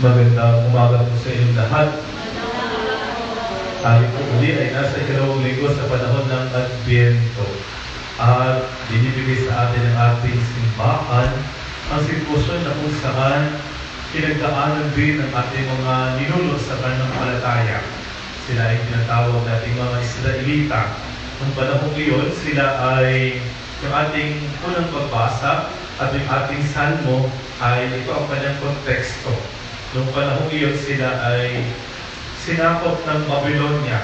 Magandang umaga po sa inyong lahat. Tayo po uli ay nasa ikalawang linggo sa panahon ng Adviento. At binibigay sa atin ang ating simbahan ang sitwasyon na kung saan pinagdaanan din ng ating mga ninuno sa pananampalataya. Sila ay tinatawag nating mga Israelita. Noong panahon iyon, sila ay yung ating unang pagbasa at yung ating salmo ay ito ang kanyang konteksto. Noong panahon iyon, sila ay sinakop ng Babylonia.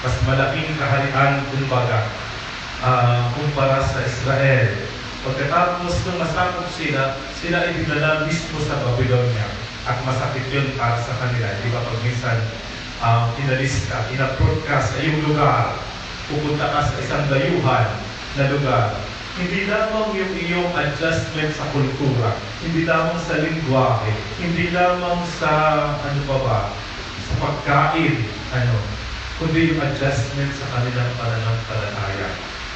Mas malaking kaharian, kumbaga, kumpara sa Israel. Pagkatapos nung masakop sila, sila ay dinala mismo sa Babylonia. At masakit yun para sa kanila. Di ba pag minsan, inalis ka, in-approach ka sa iyong lugar, pupunta ka sa isang layuhan na lugar, hindi lamang yung iyong adjustment sa kultura, hindi lamang sa lingwahe, hindi lamang sa, sa pagkain, kundi yung adjustment sa kanilang pananampalataya.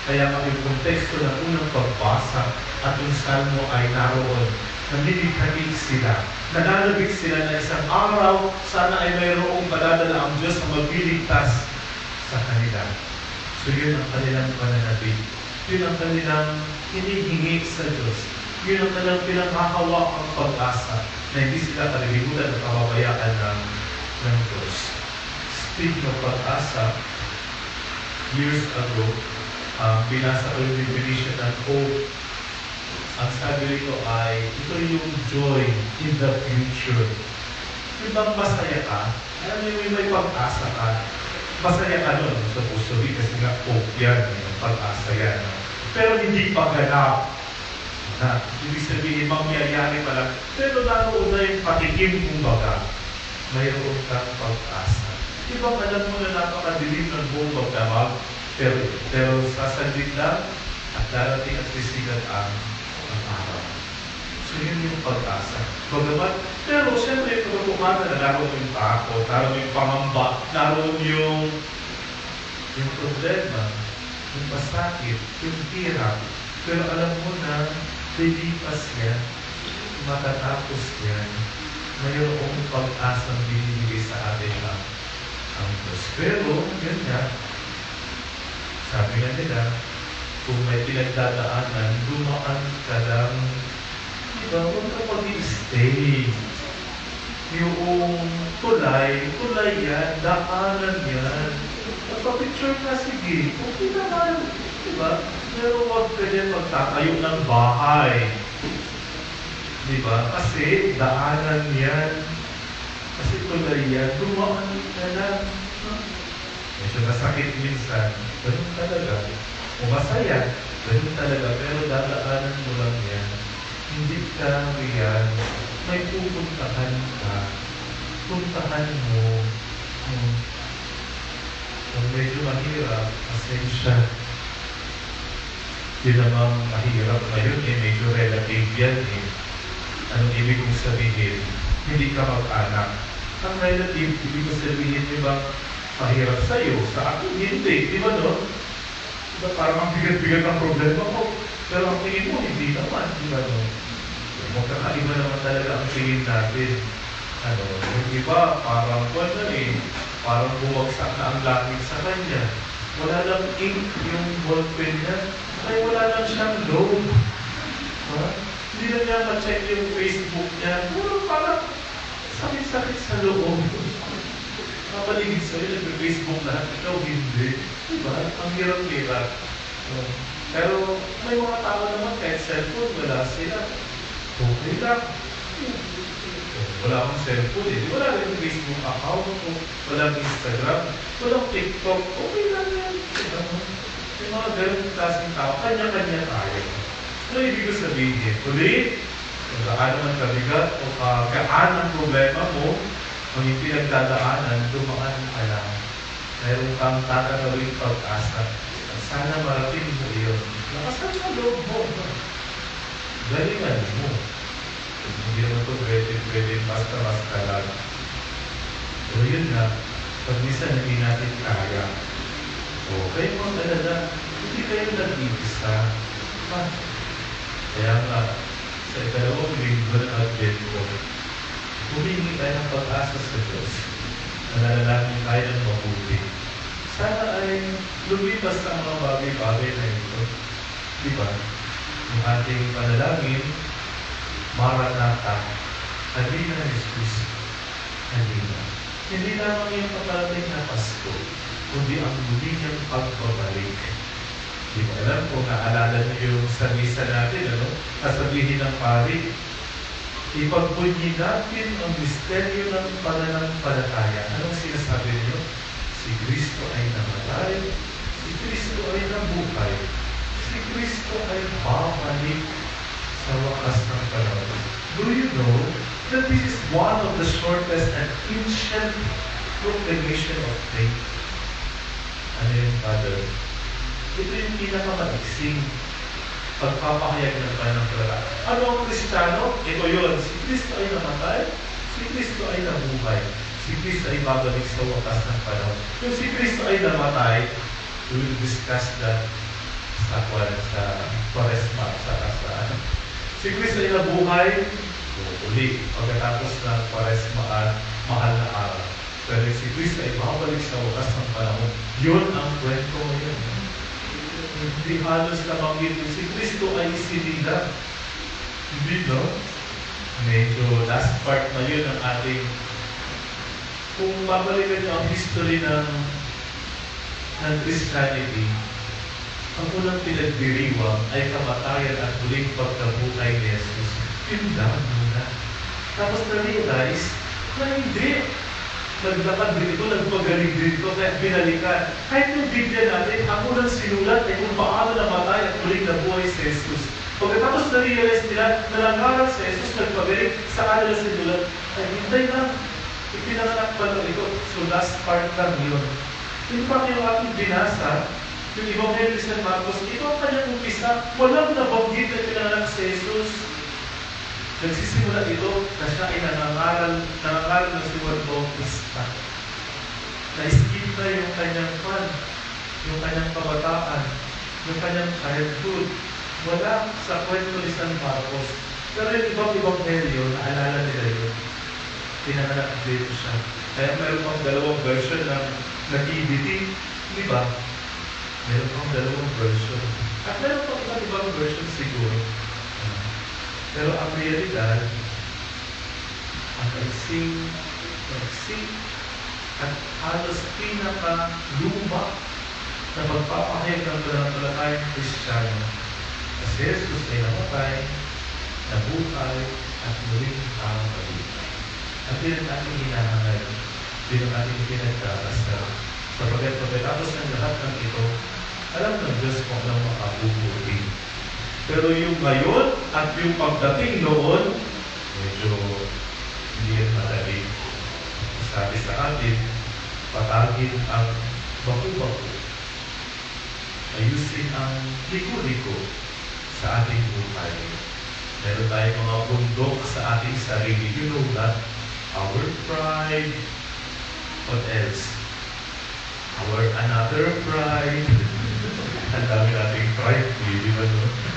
Kaya ang yung konteksto ng unang pagbasa at yung salmo ay naroon. Nanlilikhain sila. Nananabik sila na isang araw, sana ay mayroong padadala ang Diyos na magliligtas sa kanila. So yun ang kanilang pananabik. Yun ang kanilang hinihingi sa Diyos. Yun ang kanilang pinanghahawak ang pag-asa na hindi sila kalilimutan at kababayaan ng Diyos. Speaking of pag-asa, years ago, binasa ko yung definition ng hope. Ang sabi rito ay, ito yung joy in the future. Yung bang masaya ka, alam mo yung may pag-asa ka, masaya ka nun, supposedly, kasi nga hope yan, yung pag-asa yan. Pero hindi pa ganap. Ibig sabihin, mangyayari pa lang. Pero naroon na yung patikim, kumbaga, mayroon kang pag-asa. Ibang alam mo na napakadilim ng buong magdamag, pero sasadlit lang at darating at sisigat ang araw. So yun yung pag-asa. Pero siyempre, pagkakumana na naroon yung takot, naroon yung pangamba, naroon yung problema, yung pasakit, yung hirap. Pero alam mo na, lilipas yan, matatapos yan, mayroong pag-asang binibigay sa atin ang Diyos. Pero, yun nga, sabi nga nila, kung may pinagdadaanan, dumaan ka lang, diba, huwag ka mag-i-stay. Yung tulay yan, daanan yan. Magpa-picture ka, sige, okay naman, diba? Pero huwag ka din magtatayo ng bahay. Diba? Kasi daanan yan. Kasi tulay yan, dumaan ka lang. Medyo masakit minsan, ganun talaga. O masaya, ganun talaga, pero dadaanan mo lang yan. Hindi ka riyan, may pupuntahan ka. Puntahan mo. Kung medyo mahirap, pasensya. Yun namang mahirap ngayon, medyo relative yan eh. Anong ibig kong sabihin? Hindi ka mag-anak. Ang relative, ibig kong sabihin, di ba, mahirap sa'yo, sa akin, hindi. Di ba no? Diba, parang ang bigat-bigat ang problema mo. Pero ang tingin mo, hindi naman. Di ba no? Magkakaiba naman talaga ang tingin natin. Yung iba, parang parang bumagsak na ang langit sa kanya. Wala lang ink yung ballpen niya. Ay, wala lang siyang load. Hindi na niya ma-check yung Facebook niya. Puro parang sakit-sakit sa loob. Kapaligid sa'yo, nag-Facebook lahat. Ikaw hindi. Diba? Ang hirap-hirap. Pero may mga tao naman kahit cellphone, wala sila. Okay lang. Wala akong cellphone eh. Wala rin Facebook account ko. Walang Instagram. Walang TikTok. Okay lang yan. Yung mga ganun klaseng tao, kanya-kanya tayo. So, ibig ko sabihin, ulit, kung gaan naman kabigat o gaan ang problema mo, kung yung pinagdadaanan, dumaan ka lang. Mayroon kang tatagawing pag-asa. At sana marating mo iyon. Lakasan sa loob mo. Galingan mo. Hindi naman ito pwede basta-basta lang. So yun na, pag minsan hindi natin kaya, kayo mga alala, hindi kayo nag-iisa. Kaya nga, sa ikalawang linggo ng Advento, humingi tayo ng pag-asa sa Diyos. Nanalangin tayo ng mabuti. Sana ay lumipas sa mga bagay-bagay na ito. Di ba? Yung ating panalangin, Maranatha, halina na Jesus, halina. Hindi lamang yung paparating na Pasko, kundi ang muli niyang pagbabalik. Di ba alam kung naalala niyo yung sa misa natin, ano? Kasabihin ng pari, ipagpunyi natin ang misteryo ng pananampalataya. Anong sinasabi niyo? Si Kristo ay namatay, si Kristo ay nabuhay, si Kristo ay babalik sa wakas ng panahon. Do you know that this is one of the shortest and ancient proclamation of faith? Ano yung Father? Ito yung pinakamaiksing pagpapahayag ng pananampalataya. Ano ang Kristiyano? Ito yun. Si Kristo ay namatay, si Kristo ay nabuhay, si Kristo ay babalik sa wakas ng panahon. Kung si Kristo ay namatay, we will discuss that sa Kwaresma, sa kasaan. Si Kristo ay nabuhay, uli, pagkatapos ng Kwaresma at mahal na araw. Pero si Kristo ay babalik sa wakas ng panahon. Yun ang kwento ngayon. Hindi halos nabanggit si Kristo ay isinila. Hindi, no? Medyo last part na yun ang ating, kung babalikan niyo ang history ng Christianity, ang unang pinagdiriwang ay kamatayan at muling pagkabuhay ni Jesus. Yun lang muna. Tapos na-realize na hindi. Naglakad din ito, nagpagaling din ito, kaya binalikan. Kahit yung Biblia natin, ang unang sinulat ay kung paano namatay at muling nabuhay si Jesus. Pagkatapos na-realize nila, nalangaran si Jesus, nagpagaling sa kanila sinulat, ay hintay lang, ipinanganak pa lang ito. So last part lang yun. Yung pa yung ating binasa, yung Ebanghelyo ni San Marcos, ito ang kanyang umpisa, walang nabanggit na pinanganak si Jesus. Nagsisimula ito na siya ay nangangaral ng si Juan Bautista. Na-skip na yung kanyang yung kanyang kabataan, yung kanyang childhood. Wala sa kwento ni San Marcos. Pero yung ibang Ebanghelyo, naalala nila yun. Pinanganak dito siya. Kaya meron pang dalawang version ng nativity, di ba? Meron pang dalawang version. At meron pang ibang version siguro. Pero ang realidad, ang magsing at halos pinaka-luma na pagpapahayag ng pananampalatayang Kristiyano na si Jesus ay namatay, nabuhay, at muling nakabalik. At yun ang ating hinahangad, yun ang ating pinagdarasal. Sapagkat pagkatapos ng lahat ng ito, alam ng Diyos kung anong makabubuti. Pero yung ngayon at yung pagdating noon, medyo hindi yan madali. Sabi sa atin, patagin ang baku-baku. Ayusin ang liko-liko sa ating buhay. Meron tayong mga bundok sa ating sarili. You know that? Our pride. What else? Our another pride. Ang dami nating pride. Di ba no?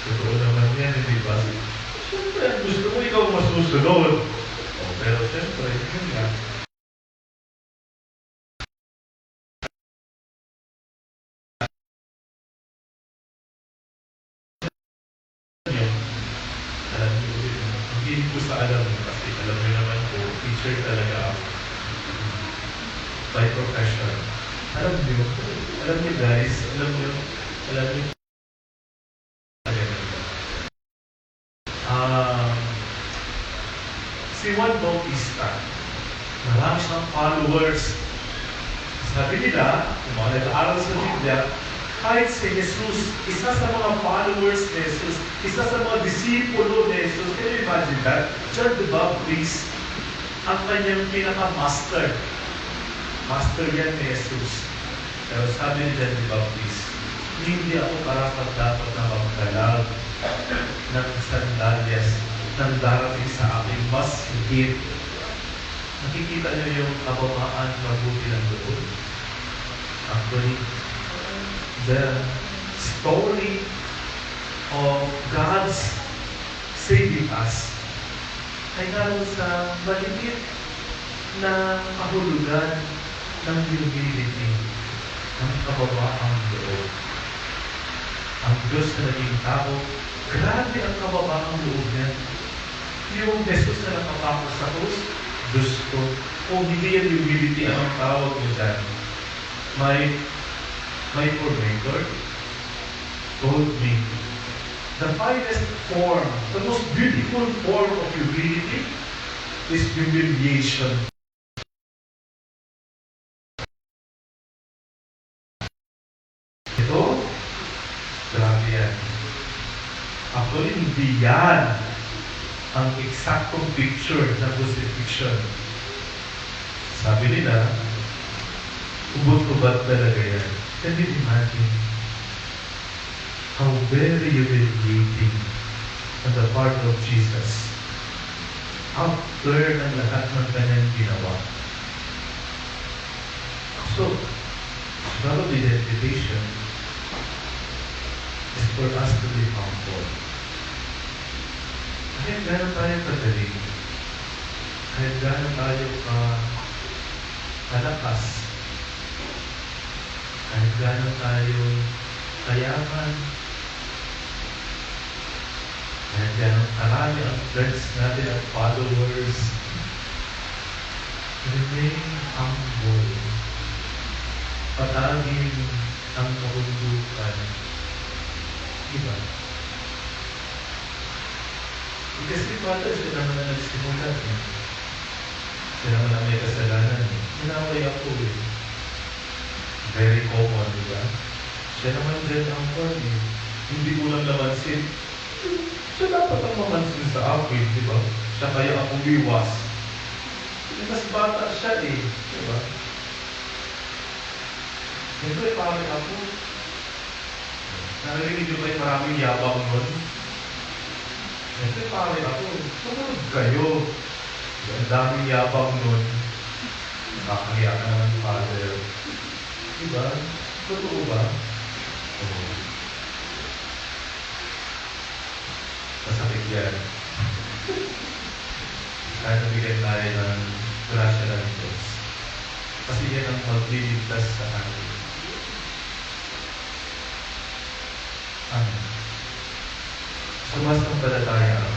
Totoo naman yan, di ba? Siyempre, gusto mo ikaw masusunod. Pero siyempre, yun nga. Alam niyo rin, hindi ko sa alam kasi alam niyo naman po, teacher talaga ako. By profession. Alam niyo guys, alam niyo, si Juan Bautista, marami siyang followers. Sabi nila, yung mga nag-aaral sa Biblia, kahit si Jesus, isa sa mga followers ni Jesus, isa sa mga disipulo ni Jesus, can you imagine that? John the Baptist, ang kanyang pinaka-master. Master yan ni Jesus. Pero sabi ni John the Baptist, hindi ako karapat dapat na magdalag ng sandalyas ng darating sa aking mas higit. Nakikita niyo yung kabamaan mabuti ng loob. Actually, the story of God's saving us ay naroon sa maliit na kahulugan ng humility, ng kababaang loob. Ang Diyos na naging tao, grabe ang kababaang loob niya. Yung Jesus na nakapako sa krus, Diyos ko, kung hindi yan humility, anong tawag mo dyan? My formator told me, the finest form, the most beautiful form of humility is humiliation. Ito, grabe yan. Actually, hindi yan ang eksaktong picture ng crucifixion. Sabi nila, ubot-ubot talaga yan. Can you imagine how very humiliating on the part of Jesus? After ang lahat ng kanyang ginawa. So, probably the invitation is for us to be humble. Kahit gano'n tayo kagaling, kahit gano'n tayo kalakas, kahit gano'n tayo kayaman, kahit gano'n karami ang friends natin at followers, remain humble. Patagin ang kabundukan. Diba? Kasi Father, siya naman na nagsimula eh. Siya naman ang may kasalanan eh. Hinaway ako eh. Very common, diba? Siya naman dyan ang form eh. Hindi ko lang namansin. Siya dapat ang mamansin sa akin, diba? Siya kaya ako iwas. Mas bata siya eh. Diba? Siyempre, parang ako. Narinig nyo ba yung maraming yabang nun? Siyempre, parang ako. Sumunod kayo. Ang daming yabang nun. Nakakahiya ka naman, Father. Diba? Totoo ba? Oo. Masakit yan. Kaya nabigyan tayo ng grasya ng Diyos. Kasi yan ang magliligtas sa atin. Amen. Sumasampalataya ako.